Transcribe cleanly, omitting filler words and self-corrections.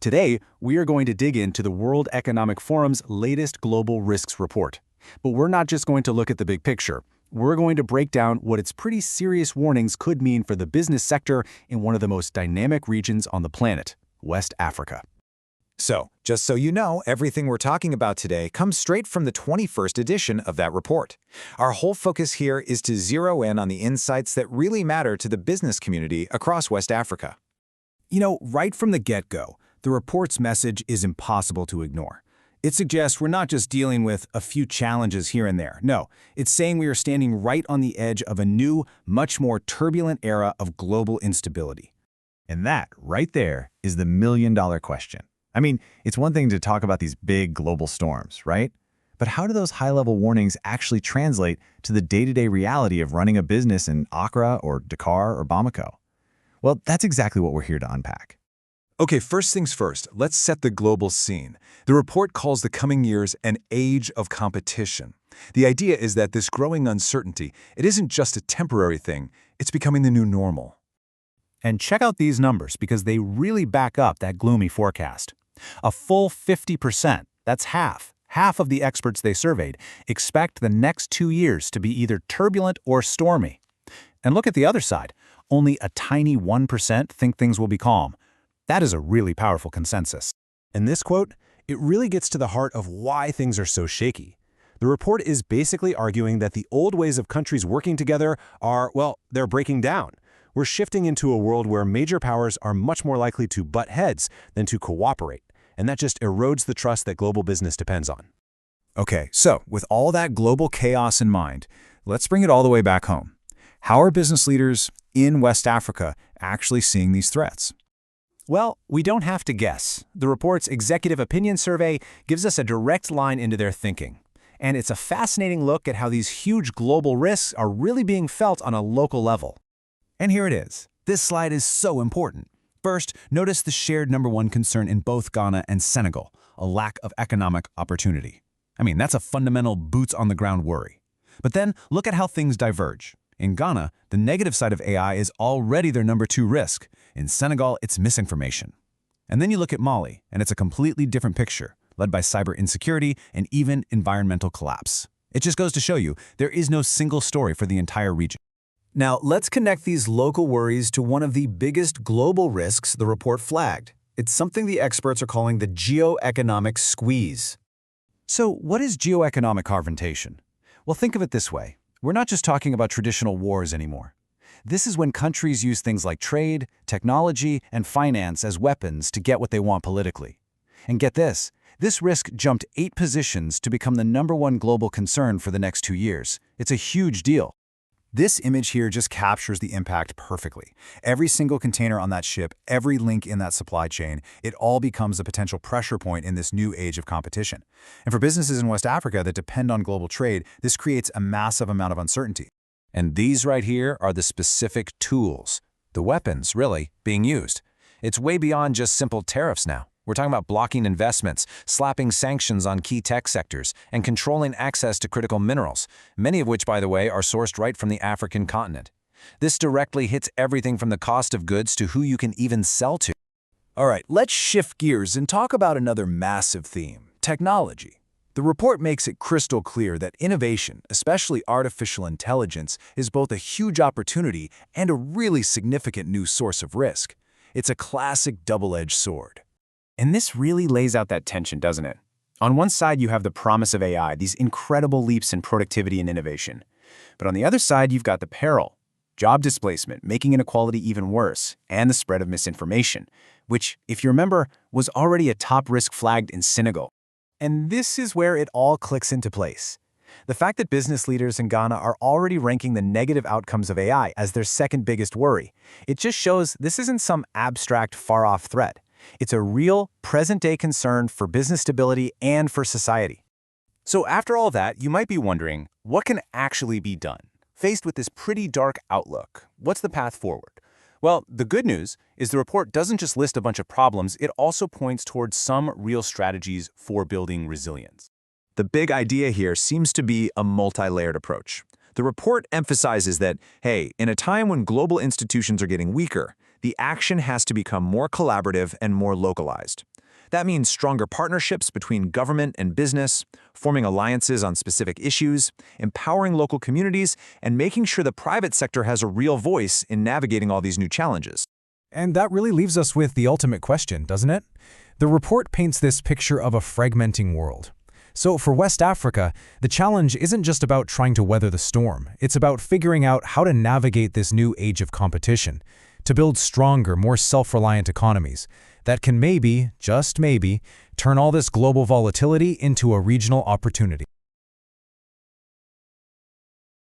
Today, we are going to dig into the World Economic Forum's latest Global Risks Report. But we're not just going to look at the big picture. We're going to break down what its pretty serious warnings could mean for the business sector in one of the most dynamic regions on the planet, West Africa. So, just so you know, everything we're talking about today comes straight from the 21st edition of that report. Our whole focus here is to zero in on the insights that really matter to the business community across West Africa. You know, right from the get-go, the report's message is impossible to ignore. It suggests we're not just dealing with a few challenges here and there. No, it's saying we are standing right on the edge of a new, much more turbulent era of global instability. And that, right there, is the million-dollar question. I mean, it's one thing to talk about these big global storms, right? But how do those high-level warnings actually translate to the day-to-day reality of running a business in Accra or Dakar or Bamako? Well, that's exactly what we're here to unpack. Okay, first things first, let's set the global scene. The report calls the coming years an age of competition. The idea is that this growing uncertainty, it isn't just a temporary thing, it's becoming the new normal. And check out these numbers because they really back up that gloomy forecast. A full 50%, that's half of the experts they surveyed, expect the next 2 years to be either turbulent or stormy. And look at the other side. Only a tiny 1% think things will be calm. That is a really powerful consensus. In this quote, it really gets to the heart of why things are so shaky. The report is basically arguing that the old ways of countries working together are, well, they're breaking down. We're shifting into a world where major powers are much more likely to butt heads than to cooperate, and that just erodes the trust that global business depends on. Okay, so with all that global chaos in mind, let's bring it all the way back home. How are business leaders in West Africa actually seeing these threats? Well, we don't have to guess. The report's Executive Opinion Survey gives us a direct line into their thinking. And it's a fascinating look at how these huge global risks are really being felt on a local level. And here it is. This slide is so important. First, notice the shared #1 concern in both Ghana and Senegal, a lack of economic opportunity. I mean, that's a fundamental boots-on-the-ground worry. But then, look at how things diverge. In Ghana, the negative side of AI is already their #2 risk. In Senegal, it's misinformation. And then you look at Mali, and it's a completely different picture, led by cyber insecurity and even environmental collapse. It just goes to show you, there is no single story for the entire region. Now, let's connect these local worries to one of the biggest global risks the report flagged. It's something the experts are calling the geoeconomic squeeze. So what is geoeconomic confrontation? Well, think of it this way. We're not just talking about traditional wars anymore. This is when countries use things like trade, technology, and finance as weapons to get what they want politically. And get this risk jumped 8 positions to become the #1 global concern for the next 2 years. It's a huge deal. This image here just captures the impact perfectly. Every single container on that ship, every link in that supply chain, it all becomes a potential pressure point in this new age of competition. And for businesses in West Africa that depend on global trade, this creates a massive amount of uncertainty. And these right here are the specific tools, the weapons, really, being used. It's way beyond just simple tariffs now. We're talking about blocking investments, slapping sanctions on key tech sectors, and controlling access to critical minerals, many of which, by the way, are sourced right from the African continent. This directly hits everything from the cost of goods to who you can even sell to. All right, let's shift gears and talk about another massive theme, technology. The report makes it crystal clear that innovation, especially artificial intelligence, is both a huge opportunity and a really significant new source of risk. It's a classic double-edged sword. And this really lays out that tension, doesn't it? On one side, you have the promise of AI, these incredible leaps in productivity and innovation. But on the other side, you've got the peril, job displacement, making inequality even worse, and the spread of misinformation, which, if you remember, was already a top risk flagged in Senegal. And this is where it all clicks into place. The fact that business leaders in Ghana are already ranking the negative outcomes of AI as their second biggest worry, it just shows this isn't some abstract, far-off threat. It's a real, present-day concern for business stability and for society. So after all that, you might be wondering, what can actually be done? Faced with this pretty dark outlook, what's the path forward? Well, the good news is the report doesn't just list a bunch of problems, it also points towards some real strategies for building resilience. The big idea here seems to be a multi-layered approach. The report emphasizes that, hey, in a time when global institutions are getting weaker, the action has to become more collaborative and more localized. That means stronger partnerships between government and business, forming alliances on specific issues, empowering local communities, and making sure the private sector has a real voice in navigating all these new challenges. And that really leaves us with the ultimate question, doesn't it? The report paints this picture of a fragmenting world. So for West Africa, the challenge isn't just about trying to weather the storm. It's about figuring out how to navigate this new age of competition, to build stronger, more self-reliant economies that can maybe, just maybe, turn all this global volatility into a regional opportunity.